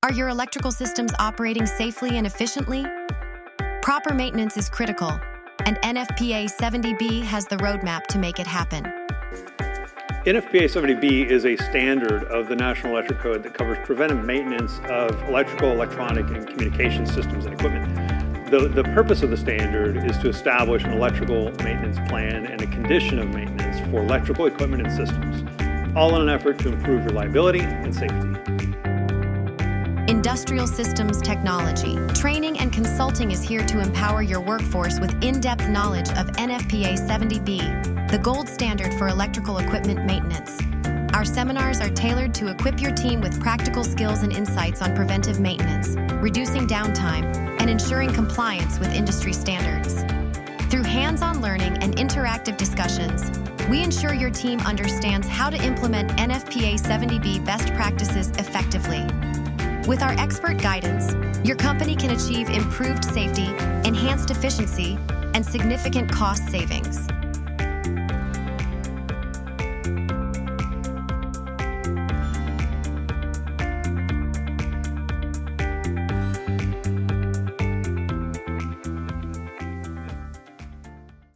Are your electrical systems operating safely and efficiently? Proper maintenance is critical, and NFPA 70B has the roadmap to make it happen. NFPA 70B is a standard of the National Electric Code that covers preventive maintenance of electrical, electronic, and communication systems and equipment. The purpose of the standard is to establish an electrical maintenance plan and a condition of maintenance for electrical equipment and systems, all in an effort to improve reliability and safety. Industrial Systems Technology. Training and consulting is here to empower your workforce with in-depth knowledge of NFPA 70B, the gold standard for electrical equipment maintenance. Our seminars are tailored to equip your team with practical skills and insights on preventive maintenance, reducing downtime, and ensuring compliance with industry standards. Through hands-on learning and interactive discussions, we ensure your team understands how to implement NFPA 70B best practices effectively. With our expert guidance, your company can achieve improved safety, enhanced efficiency, and significant cost savings.